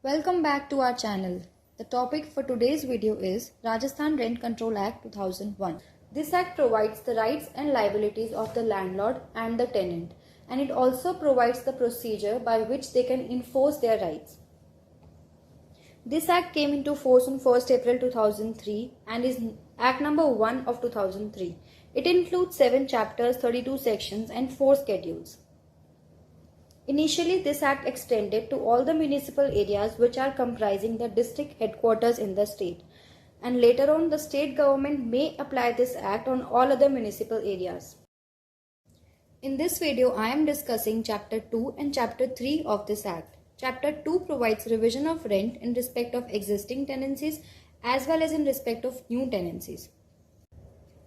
Welcome back to our channel. The topic for today's video is Rajasthan Rent Control Act 2001. This act provides the rights and liabilities of the landlord and the tenant, and it also provides the procedure by which they can enforce their rights. This act came into force on 1st April 2003 and is Act number 1 of 2003. It includes 7 chapters, 32 sections and 4 schedules. Initially, this act extended to all the municipal areas which are comprising the district headquarters in the state. And later on, the state government may apply this act on all other municipal areas. In this video, I am discussing Chapter 2 and Chapter 3 of this act. Chapter 2 provides revision of rent in respect of existing tenancies as well as in respect of new tenancies.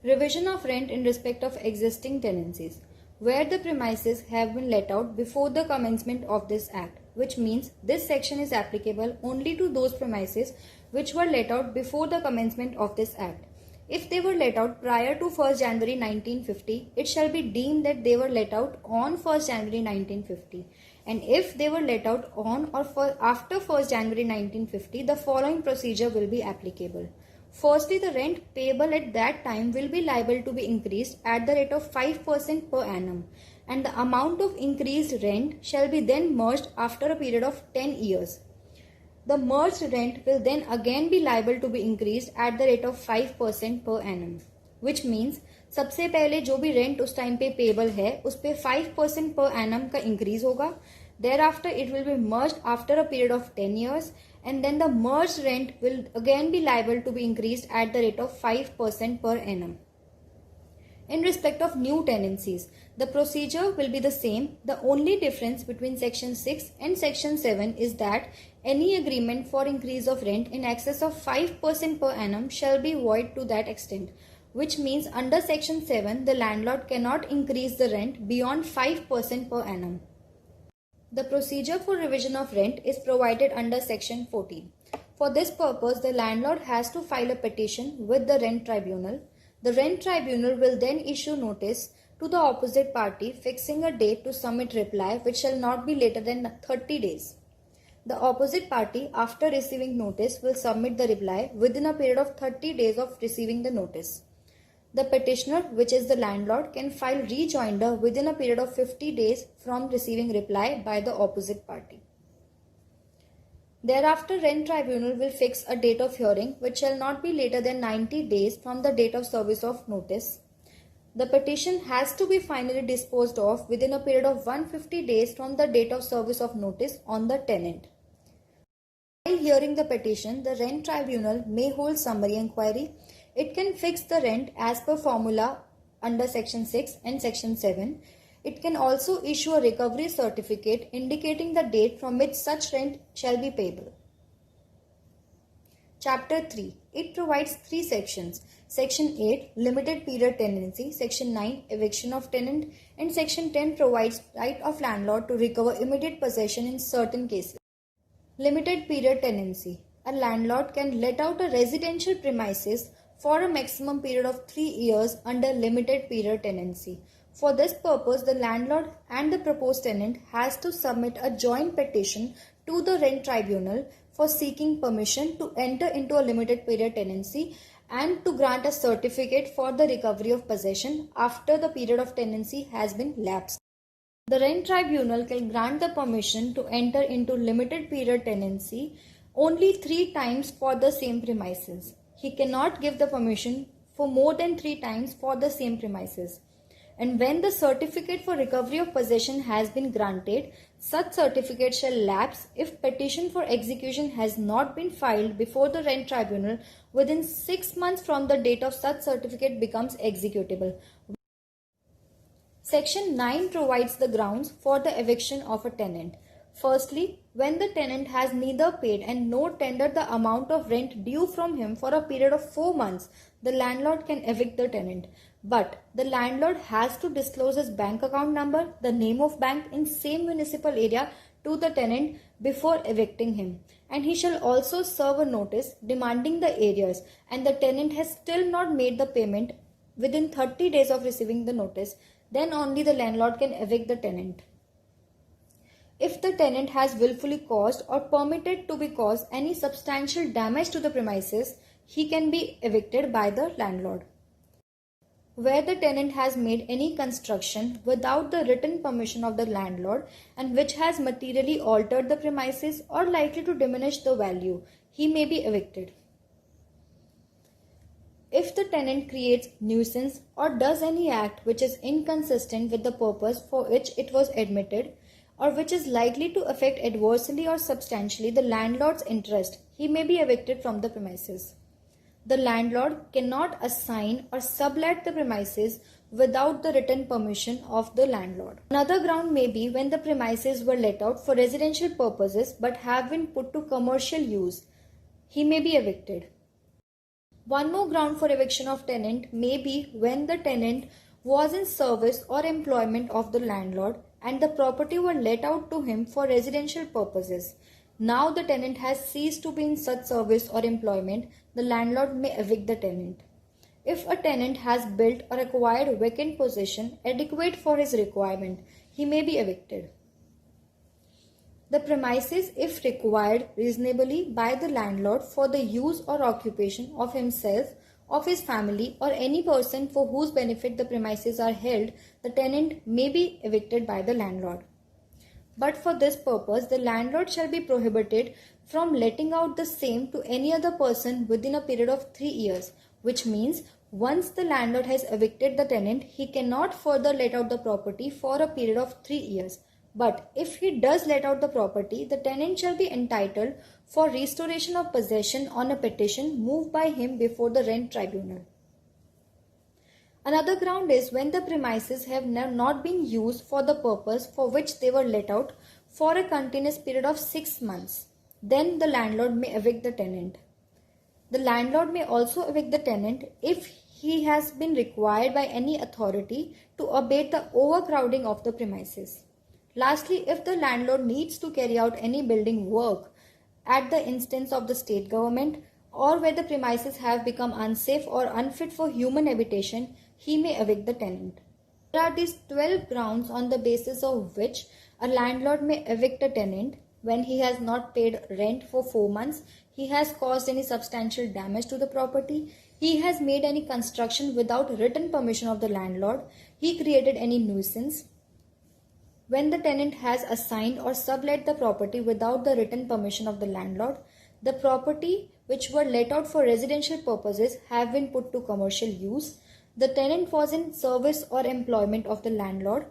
Revision of rent in respect of existing tenancies. Where the premises have been let out before the commencement of this act, which means this section is applicable only to those premises which were let out before the commencement of this act. If they were let out prior to 1st January 1950, it shall be deemed that they were let out on 1st January 1950. And if they were let out on or after 1st January 1950, the following procedure will be applicable. Firstly, the rent payable at that time will be liable to be increased at the rate of 5% per annum, and the amount of increased rent shall be then merged after a period of 10 years. The merged rent will then again be liable to be increased at the rate of 5% per annum, which means सबसे पहले जो भी rent उस time पे payable है उस पे 5% per annum का increase होगा. Thereafter, it will be merged after a period of 10 years. And then the merged rent will again be liable to be increased at the rate of 5% per annum. In respect of new tenancies, the procedure will be the same. The only difference between Section 6 and Section 7 is that any agreement for increase of rent in excess of 5% per annum shall be void to that extent, which means under Section 7, the landlord cannot increase the rent beyond 5% per annum. The procedure for revision of rent is provided under Section 14. For this purpose, the landlord has to file a petition with the rent tribunal. The rent tribunal will then issue notice to the opposite party fixing a date to submit reply which shall not be later than 30 days. The opposite party, after receiving notice, will submit the reply within a period of 30 days of receiving the notice. The petitioner, which is the landlord, can file rejoinder within a period of 50 days from receiving reply by the opposite party. Thereafter, rent tribunal will fix a date of hearing which shall not be later than 90 days from the date of service of notice. The petition has to be finally disposed of within a period of 150 days from the date of service of notice on the tenant. While hearing the petition, the rent tribunal may hold summary inquiry. It can fix the rent as per formula under Section 6 and Section 7. It can also issue a recovery certificate indicating the date from which such rent shall be payable. Chapter 3. It provides 3 sections. Section 8, Limited Period Tenancy. Section 9, Eviction of Tenant. And Section 10 provides right of landlord to recover immediate possession in certain cases. Limited Period Tenancy. A landlord can let out a residential premises for a maximum period of 3 years under limited period tenancy. For this purpose, the landlord and the proposed tenant has to submit a joint petition to the rent tribunal for seeking permission to enter into a limited period tenancy and to grant a certificate for the recovery of possession after the period of tenancy has been lapsed. The rent tribunal can grant the permission to enter into limited period tenancy only 3 times for the same premises. He cannot give the permission for more than 3 times for the same premises. And when the certificate for recovery of possession has been granted, such certificate shall lapse if petition for execution has not been filed before the rent tribunal within 6 months from the date of such certificate becomes executable. Section 9 provides the grounds for the eviction of a tenant. Firstly, when the tenant has neither paid and nor tendered the amount of rent due from him for a period of 4 months, the landlord can evict the tenant. But the landlord has to disclose his bank account number, the name of bank in same municipal area to the tenant before evicting him. And he shall also serve a notice demanding the arrears, and the tenant has still not made the payment within 30 days of receiving the notice. Then only the landlord can evict the tenant. If the tenant has willfully caused or permitted to be caused any substantial damage to the premises, he can be evicted by the landlord. Where the tenant has made any construction without the written permission of the landlord and which has materially altered the premises or likely to diminish the value, he may be evicted. If the tenant creates nuisance or does any act which is inconsistent with the purpose for which it was admitted or which is likely to affect adversely or substantially the landlord's interest, he may be evicted from the premises. The landlord cannot assign or sublet the premises without the written permission of the landlord. Another ground may be when the premises were let out for residential purposes but have been put to commercial use. He may be evicted. One more ground for eviction of tenant may be when the tenant was in service or employment of the landlord and the property were let out to him for residential purposes. Now the tenant has ceased to be in such service or employment, the landlord may evict the tenant. If a tenant has built or acquired vacant possession adequate for his requirement, he may be evicted. The premises, if required reasonably by the landlord for the use or occupation of himself, of his family, or any person for whose benefit the premises are held, the tenant may be evicted by the landlord. But for this purpose, the landlord shall be prohibited from letting out the same to any other person within a period of 3 years, which means once the landlord has evicted the tenant, he cannot further let out the property for a period of 3 years. But if he does let out the property, the tenant shall be entitled for restoration of possession on a petition moved by him before the rent tribunal. Another ground is when the premises have not been used for the purpose for which they were let out for a continuous period of 6 months. Then the landlord may evict the tenant. The landlord may also evict the tenant if he has been required by any authority to abate the overcrowding of the premises. Lastly, if the landlord needs to carry out any building work at the instance of the state government or where the premises have become unsafe or unfit for human habitation, he may evict the tenant. There are these 12 grounds on the basis of which a landlord may evict a tenant when he has not paid rent for 4 months, he has caused any substantial damage to the property, he has made any construction without written permission of the landlord, he created any nuisance, when the tenant has assigned or sublet the property without the written permission of the landlord, the property which were let out for residential purposes have been put to commercial use, the tenant was in service or employment of the landlord,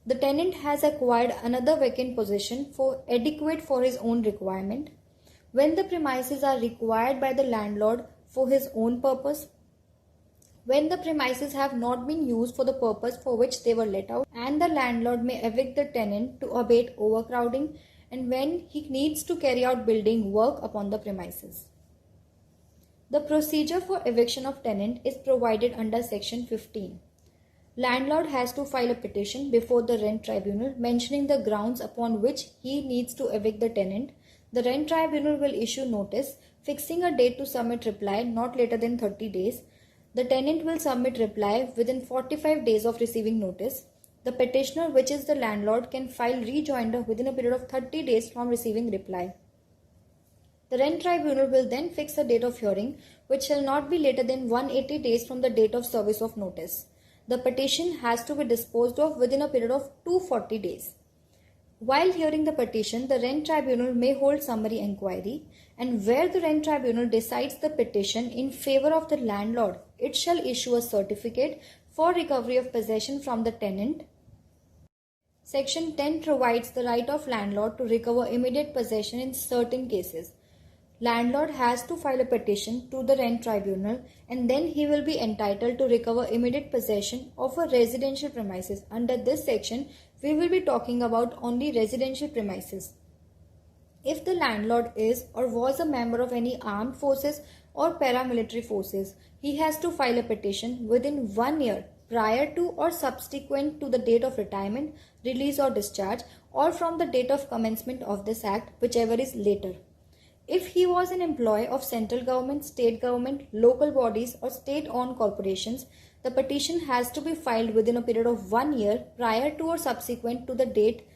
the tenant has acquired another vacant possession for adequate for his own requirement, when the premises are required by the landlord for his own purpose, when the premises have not been used for the purpose for which they were let out, and the landlord may evict the tenant to abate overcrowding, and when he needs to carry out building work upon the premises. The procedure for eviction of tenant is provided under section 15. Landlord has to file a petition before the rent tribunal mentioning the grounds upon which he needs to evict the tenant. The rent tribunal will issue notice fixing a date to submit reply not later than 30 days. The tenant will submit reply within 45 days of receiving notice. The petitioner, which is the landlord, can file rejoinder within a period of 30 days from receiving reply. The rent tribunal will then fix a date of hearing, which shall not be later than 180 days from the date of service of notice. The petition has to be disposed of within a period of 240 days. While hearing the petition, the rent tribunal may hold summary inquiry, and where the rent tribunal decides the petition in favor of the landlord, it shall issue a certificate for recovery of possession from the tenant. Section 10 provides the right of landlord to recover immediate possession in certain cases. Landlord has to file a petition to the rent tribunal and then he will be entitled to recover immediate possession of a residential premises. Under this section, we will be talking about only residential premises. If the landlord is or was a member of any armed forces or paramilitary forces, he has to file a petition within 1 year prior to or subsequent to the date of retirement, release or discharge, or from the date of commencement of this act, whichever is later. If he was an employee of central government, state government, local bodies or state-owned corporations, the petition has to be filed within a period of 1 year prior to or subsequent to the date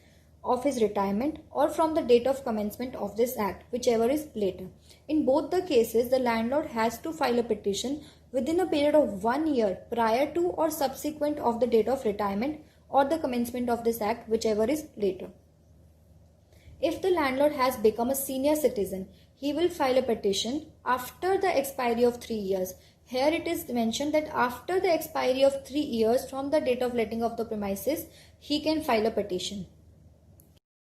of his retirement or from the date of commencement of this act, whichever is later. In both the cases, the landlord has to file a petition within a period of 1 year prior to or subsequent of the date of retirement or the commencement of this act, whichever is later. If the landlord has become a senior citizen, he will file a petition after the expiry of 3 years. Here it is mentioned that after the expiry of 3 years from the date of letting of the premises, he can file a petition.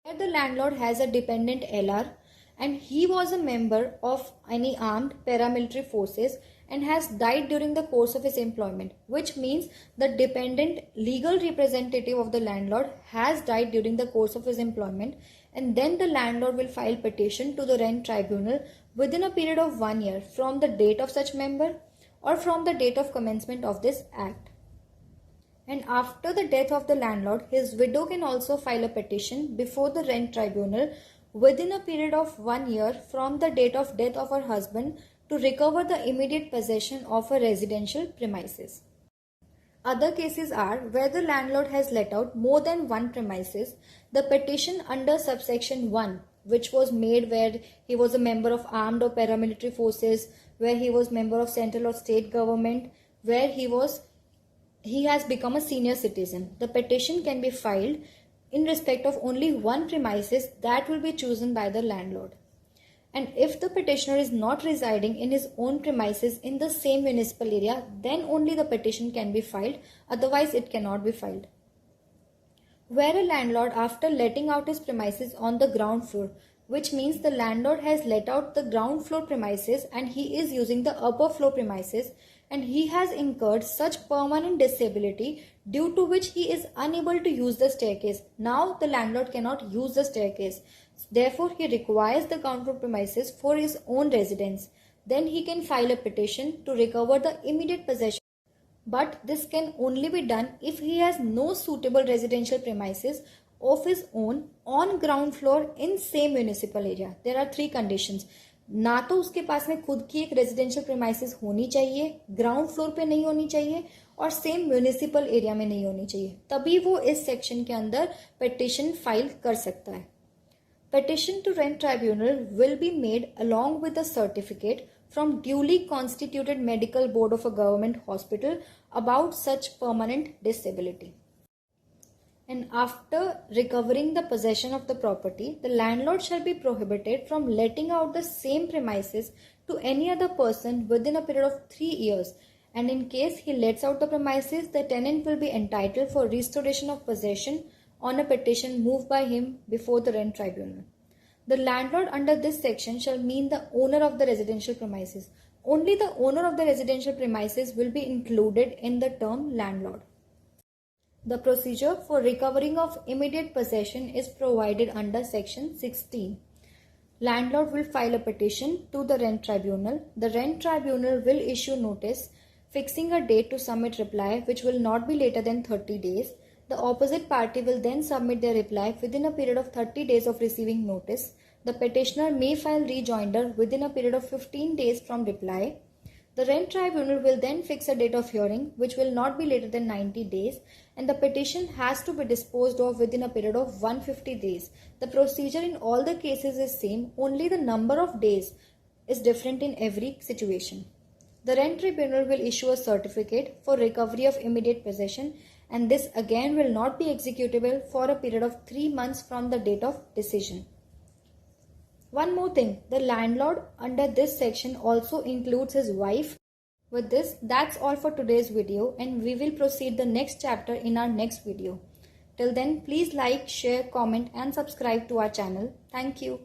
Here the landlord has a dependent LR and he was a member of any armed paramilitary forces and has died during the course of his employment, which means the dependent legal representative of the landlord has died during the course of his employment, and then the landlord will file petition to the rent tribunal within a period of 1 year from the date of such member or from the date of commencement of this act. And after the death of the landlord, his widow can also file a petition before the rent tribunal within a period of 1 year from the date of death of her husband to recover the immediate possession of a residential premises. Other cases are where the landlord has let out more than one premises. The petition under subsection 1, which was made where he was a member of armed or paramilitary forces, where he was member of central or state government, where he has become a senior citizen. The petition can be filed in respect of only one premises that will be chosen by the landlord. And if the petitioner is not residing in his own premises in the same municipal area, then only the petition can be filed, otherwise it cannot be filed. Where a landlord, after letting out his premises on the ground floor, which means the landlord has let out the ground floor premises and he is using the upper floor premises, and he has incurred such permanent disability due to which he is unable to use the staircase. Now the landlord cannot use the staircase. Therefore, he requires the ground floor premises for his own residence. Then he can file a petition to recover the immediate possession. But this can only be done if he has no suitable residential premises of his own on ground floor in same municipal area. There are 3 conditions. ना तो उसके पास में खुद की एक residential premises होनी चाहिए, ground floor पे नहीं होनी चाहिए और सेम म्यूनिसिपल एरिया में नहीं होनी चाहिए, तभी वो इस सेक्शन के अंदर पिटिशन फाइल कर सकता है. Petition to rent tribunal will be made along with a certificate from duly constituted medical board of a government hospital about such permanent disability. And after recovering the possession of the property, the landlord shall be prohibited from letting out the same premises to any other person within a period of 3 years. And in case he lets out the premises, the tenant will be entitled for restoration of possession on a petition moved by him before the rent tribunal. The landlord under this section shall mean the owner of the residential premises. Only the owner of the residential premises will be included in the term landlord. The procedure for recovering of immediate possession is provided under section 16. Landlord will file a petition to the rent tribunal. The rent tribunal will issue notice fixing a date to submit reply which will not be later than 30 days. The opposite party will then submit their reply within a period of 30 days of receiving notice. The petitioner may file rejoinder within a period of 15 days from reply. The rent tribunal will then fix a date of hearing which will not be later than 90 days, and the petition has to be disposed of within a period of 150 days. The procedure in all the cases is same, only the number of days is different in every situation. The rent tribunal will issue a certificate for recovery of immediate possession, and this again will not be executable for a period of 3 months from the date of decision. One more thing, the landlord under this section also includes his wife. With this, that's all for today's video, and we will proceed the next chapter in our next video. Till then, please like, share, comment and subscribe to our channel. Thank you.